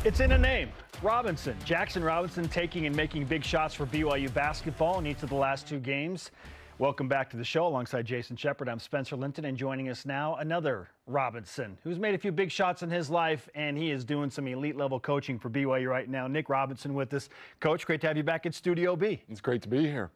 It's in a name, Robinson. Jackson Robinson taking and making big shots for BYU basketball in each of the last two games. Welcome back to the show alongside Jason Shepard. I'm Spencer Linton, and joining us now, another Robinson who's made a few big shots in his life, and he is doing some elite level coaching for BYU right now. Nick Robinson with us. Coach, great to have you back at Studio B. It's great to be here.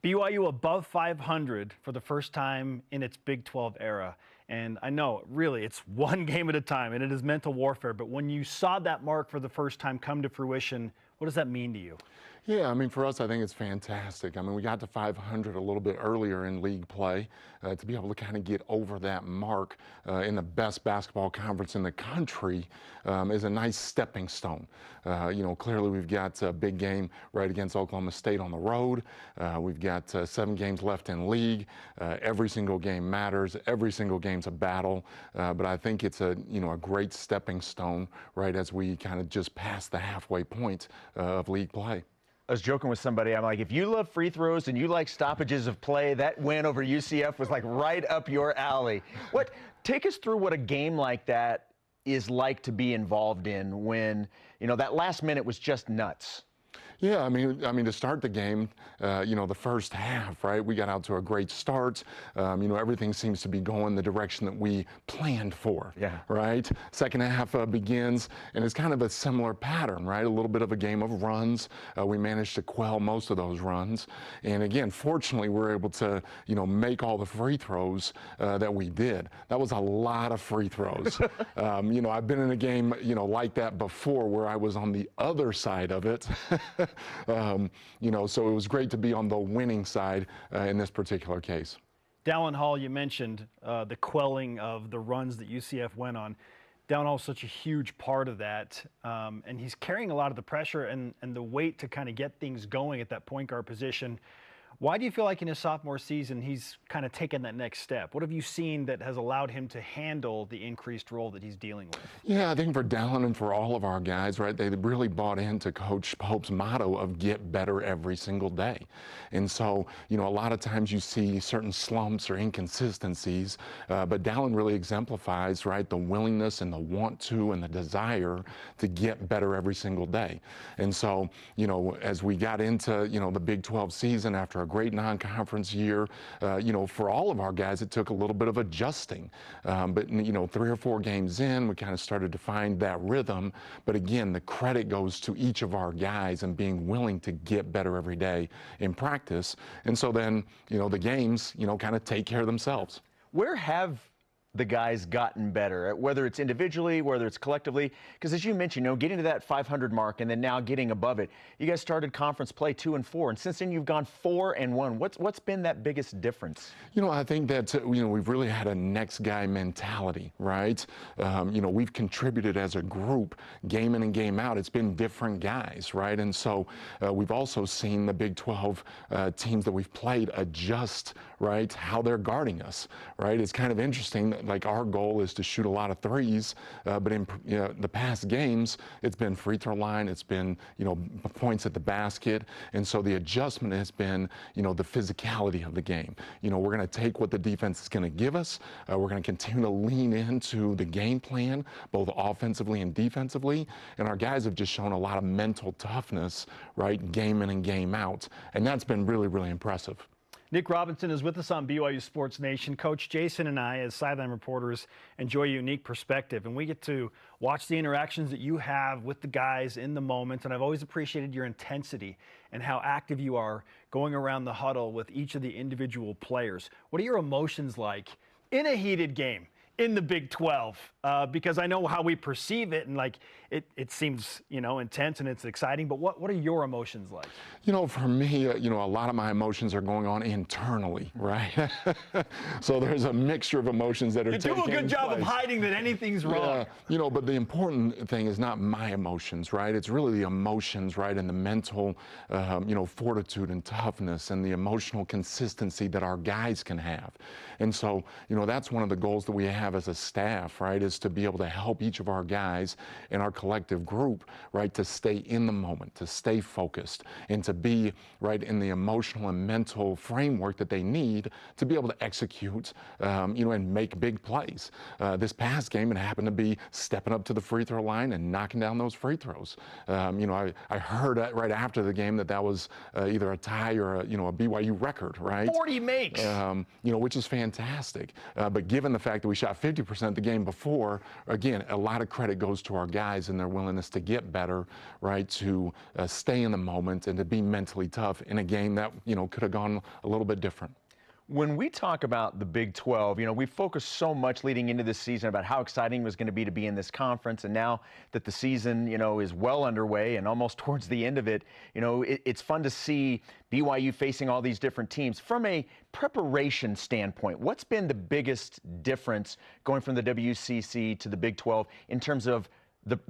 BYU above 500 for the first time in its Big 12 era. And I know, really, it's one game at a time, and it is mental warfare. But when you saw that mark for the first time come to fruition, what does that mean to you? Yeah, I mean, for us, I think it's fantastic. I mean, we got to 500 a little bit earlier in league play. To be able to kind of get over that mark in the best basketball conference in the country is a nice stepping stone. Clearly we've got a big game right against Oklahoma State on the road. We've got 7 games left in league. Every single game matters. Every single game's a battle. But I think it's a great stepping stone right as we kind of just pass the halfway point of league play. I was joking with somebody. I'm like, if you love free throws and you like stoppages of play, that win over UCF was like right up your alley. Take us through what a game like that is like to be involved in when, that last minute was just nuts. Yeah, I mean, to start the game, the first half, right? We got out to a great start. Everything seems to be going the direction that we planned for. Yeah. Right. Second half begins, and it's kind of a similar pattern, right? A little bit of a game of runs. We managed to quell most of those runs, and again, fortunately, we're able to, make all the free throws that we did. That was a lot of free throws. I've been in a game, like that before, where I was on the other side of it. So it was great to be on the winning side in this particular case. Dallin Hall, you mentioned the quelling of the runs that UCF went on. Dallin Hall is such a huge part of that, and he's carrying a lot of the pressure and the weight to kind of get things going at that point guard position. Why do you feel like in his sophomore season he's kind of taken that next step? What have you seen that has allowed him to handle the increased role that he's dealing with? Yeah, I think for Dallin and for all of our guys, right, they really bought into Coach Pope's motto of get better every single day. And so, a lot of times you see certain slumps or inconsistencies, but Dallin really exemplifies, right, the willingness and the want to and the desire to get better every single day. And so, as we got into, the Big 12 season after a great non-conference year, for all of our guys, it took a little bit of adjusting. But 3 or 4 games in, we kind of started to find that rhythm. But again, the credit goes to each of our guys and being willing to get better every day in practice. And so then, the games, kind of take care of themselves. Where have the guys gotten better, whether it's individually, whether it's collectively? Because as you mentioned, getting to that 500 mark and then now getting above it, you guys started conference play 2-4, and since then you've gone 4-1. What's been that biggest difference? I think that we've really had a next guy mentality, right? We've contributed as a group, game in and game out. It's been different guys, right? And so we've also seen the Big 12 teams that we've played adjust, right, how they're guarding us, right? It's kind of interesting that, like, our goal is to shoot a lot of threes, but in the past games, it's been free throw line, it's been, points at the basket, and so the adjustment has been, the physicality of the game. We're going to take what the defense is going to give us. We're going to continue to lean into the game plan, both offensively and defensively, and our guys have just shown a lot of mental toughness, right, game in and game out, and that's been really, really impressive. Nick Robinson is with us on BYU Sports Nation. Coach, Jason and I, as sideline reporters, enjoy a unique perspective, and we get to watch the interactions that you have with the guys in the moment, and I've always appreciated your intensity and how active you are going around the huddle with each of the individual players. What are your emotions like in a heated game in the Big 12? Because I know how we perceive it, and it seems, intense and it's exciting, but what are your emotions like? For me, a lot of my emotions are going on internally, right? So there's a mixture of emotions that are taking place. You do a good job of hiding that anything's wrong. Yeah, but the important thing is not my emotions, right? It's really the emotions, right, and the mental, fortitude and toughness and the emotional consistency that our guys can have. And so, that's one of the goals that we have have as a staff, right, is to be able to help each of our guys in our collective group, right, to stay in the moment, to stay focused, and to be, right, in the emotional and mental framework that they need to be able to execute, and make big plays. This past game, it happened to be stepping up to the free throw line and knocking down those free throws. I heard right after the game that was either a tie or a BYU record, right? 40 makes. Which is fantastic. But given the fact that we shot 50% the game before, again, a lot of credit goes to our guys and their willingness to get better, right? To stay in the moment and to be mentally tough in a game that, could have gone a little bit different. When we talk about the Big 12, we focused so much leading into this season about how exciting it was going to be in this conference. And now that the season, is well underway and almost towards the end of it, it's fun to see BYU facing all these different teams. From a preparation standpoint, what's been the biggest difference going from the WCC to the Big 12 in terms of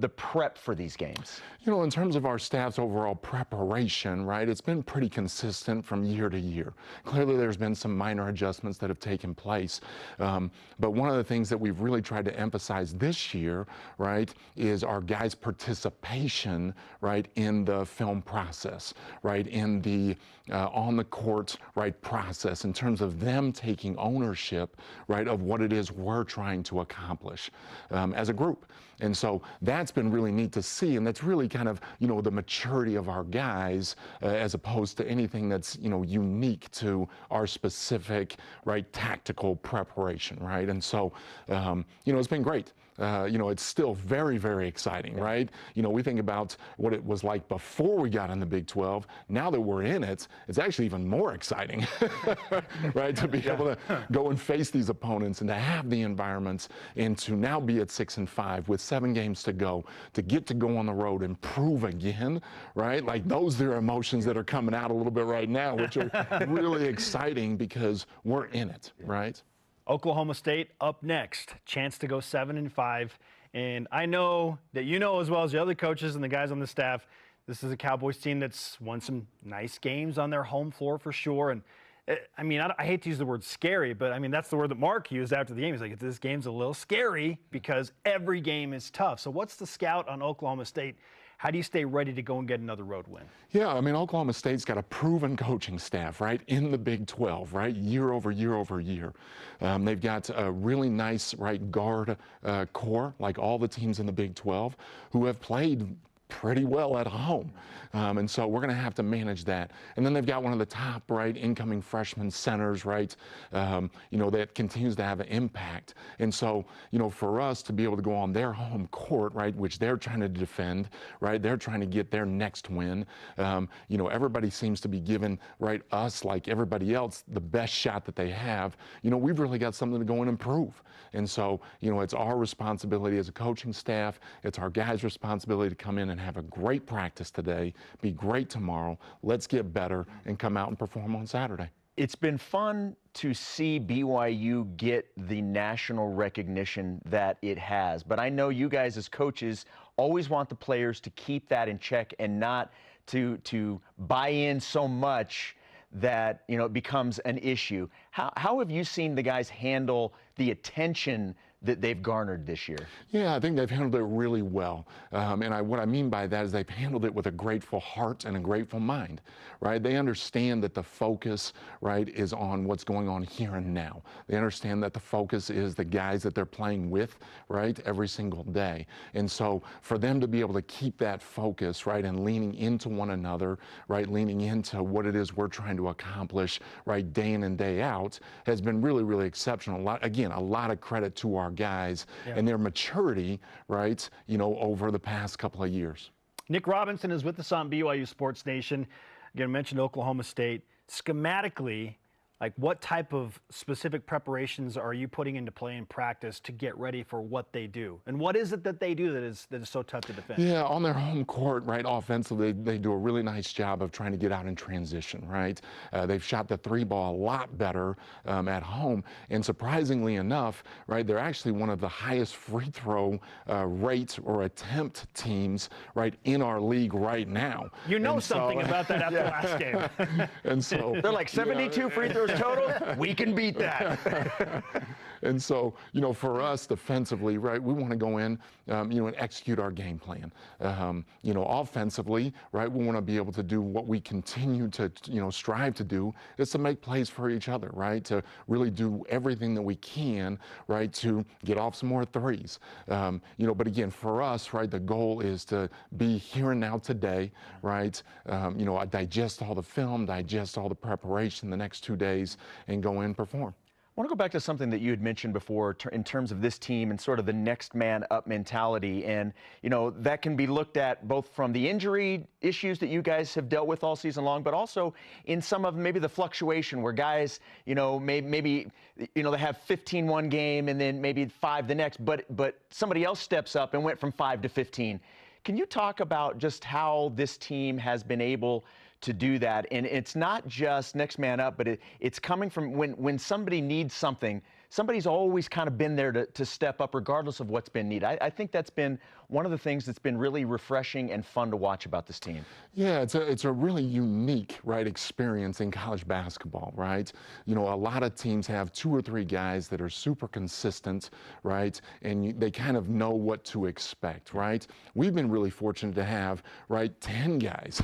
the prep for these games? In terms of our staff's overall preparation, right, it's been pretty consistent from year to year. Clearly, there's been some minor adjustments that have taken place. But one of the things that we've really tried to emphasize this year, right, is our guys' participation, right, in the film process, right, in the on the court, right, process, in terms of them taking ownership, right, of what it is we're trying to accomplish as a group. And so that's been really neat to see, and that's really kind of, the maturity of our guys as opposed to anything that's, unique to our specific, right, tactical preparation, right? And so, it's been great. It's still very, very exciting, right? We think about what it was like before we got in the Big 12. Now that we're in it, it's actually even more exciting, right? To be able to go and face these opponents and to have the environments and to now be at 6-5 with 7 games to go, to get to go on the road and prove again, right? Like those are emotions that are coming out a little bit right now, which are really exciting because we're in it, right? Oklahoma State up next, chance to go 7-5. And I know that as well as the other coaches and the guys on the staff, this is a Cowboys team that's won some nice games on their home floor for sure. And I hate to use the word scary, but that's the word that Mark used after the game. He's like, this game's a little scary because every game is tough. So what's the scout on Oklahoma State? How do you stay ready to go and get another road win? Yeah, Oklahoma State's got a proven coaching staff, right, in the Big 12, right, year over year over year. They've got a really nice, right, guard core, like all the teams in the Big 12, who have played pretty well at home. And so we're going to have to manage that. And then they've got one of the top, right, incoming freshman centers, right, that continues to have an impact. And so, for us to be able to go on their home court, right, which they're trying to defend, right, they're trying to get their next win. Everybody seems to be giving, right, us, like everybody else, the best shot that they have. We've really got something to go and improve. And so, it's our responsibility as a coaching staff. It's our guys' responsibility to come in and have a great practice today, be great tomorrow. Let's get better and come out and perform on Saturday. It's been fun to see BYU get the national recognition that it has. But I know you guys as coaches always want the players to keep that in check and not to buy in so much that it becomes an issue. How have you seen the guys handle the attention that they've garnered this year? Yeah, I think they've handled it really well. What I mean by that is they've handled it with a grateful heart and a grateful mind, right? They understand that the focus, right, is on what's going on here and now. They understand that the focus is the guys that they're playing with, right, every single day. And so for them to be able to keep that focus, right, and leaning into one another, right, leaning into what it is we're trying to accomplish, right, day in and day out, has been really, really exceptional. A lot of credit to our guys and their maturity, right, over the past couple of years. Nick Robinson is with us on BYU Sports Nation. Again, I mentioned Oklahoma State. Schematically, like what type of specific preparations are you putting into play in practice to get ready for what they do? And what is it that they do that is so tough to defend? Yeah, on their home court, right, offensively, they do a really nice job of trying to get out in transition, right? They've shot the 3 ball a lot better at home. And surprisingly enough, right, they're actually one of the highest free throw rate or attempt teams, right, in our league right now. Something about that after last game. And so they're like 72 free throws total. We can beat that. And so, for us defensively, right, we want to go in, and execute our game plan. Offensively, right, we want to be able to do what we continue to, strive to do, is to make plays for each other, right, to really do everything that we can, right, to get off some more threes. But again, for us, right, the goal is to be here and now today, right, I digest all the film, digest all the preparation the next 2 days, and go in and perform. I want to go back to something that you had mentioned before in terms of this team and sort of the next man up mentality. And, that can be looked at both from the injury issues that you guys have dealt with all season long, but also in some of maybe the fluctuation where guys, maybe they have 15 one game and then maybe 5 the next, but somebody else steps up and went from 5 to 15. Can you talk about just how this team has been able to do that? And it's not just next man up, but it's coming from when somebody needs something, somebody's always kind of been there to step up regardless of what's been needed. I think that's been one of the things that's been really refreshing and fun to watch about this team. Yeah, it's a really unique, right, experience in college basketball, right? A lot of teams have 2 or 3 guys that are super consistent, right, and they kind of know what to expect, right? We've been really fortunate to have, right, 10 guys,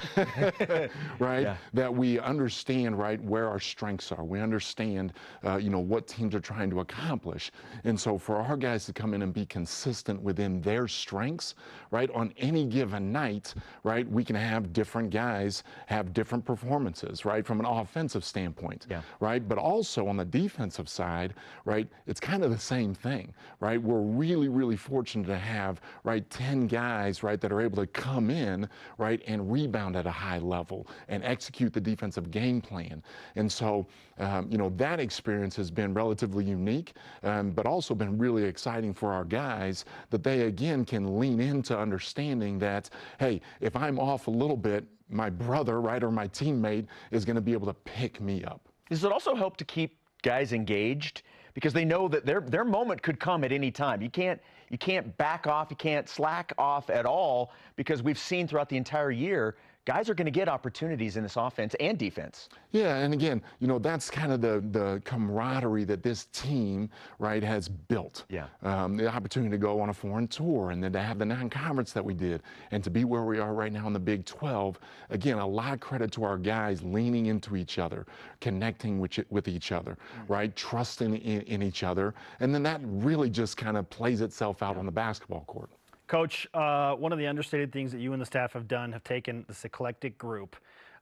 right, Yeah. that we understand, right, where our strengths are. We understand, what teams are trying to accomplish. And so for our guys to come in and be consistent within their strengths, right, on any given night, right, we can have different guys have different performances, right, from an offensive standpoint, yeah. right, but also on the defensive side, right, it's kind of the same thing, right. We're really, really fortunate to have, right, 10 guys, right, that are able to come in, right, and rebound at a high level and execute the defensive game plan. And so, that experience has been relatively unique, but also been really exciting for our guys that they, again, can lean into understanding that, hey, if I'm off a little bit, my brother, right, or my teammate is going to be able to pick me up. Does it also help to keep guys engaged? Because they know that their moment could come at any time. You can't back off, you can't slack off at all, because we've seen throughout the entire year, guys are going to get opportunities in this offense and defense. Yeah, and again, that's kind of the camaraderie that this team, right, has built. Yeah. The opportunity to go on a foreign tour, and then to have the non-conference that we did, and to be where we are right now in the Big 12. Again, a lot of credit to our guys leaning into each other, connecting with each other, right, trusting in each other, and then that really just kind of plays itself out on the basketball court. Coach, one of the understated things that you and the staff have done, have taken this eclectic group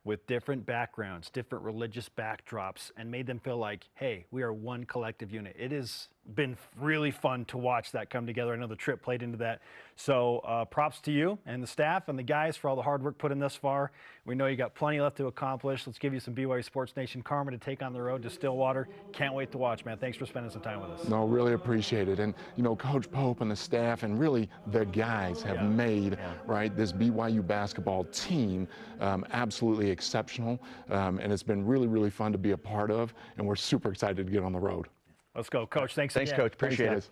with different backgrounds, different religious backdrops, and made them feel like, hey, we are one collective unit. It has been really fun to watch that come together. I know the trip played into that. So props to you and the staff and the guys for all the hard work put in thus far. We know you got plenty left to accomplish. Let's give you some BYU Sports Nation karma to take on the road to Stillwater. Can't wait to watch, man. Thanks for spending some time with us. No, really appreciate it. And, Coach Pope and the staff and really the guys have made, right, this BYU basketball team absolutely exceptional. And it's been really, really fun to be a part of. And we're super excited to get on the road. Let's go, Coach. Thanks Thanks, again. Coach. Appreciate it.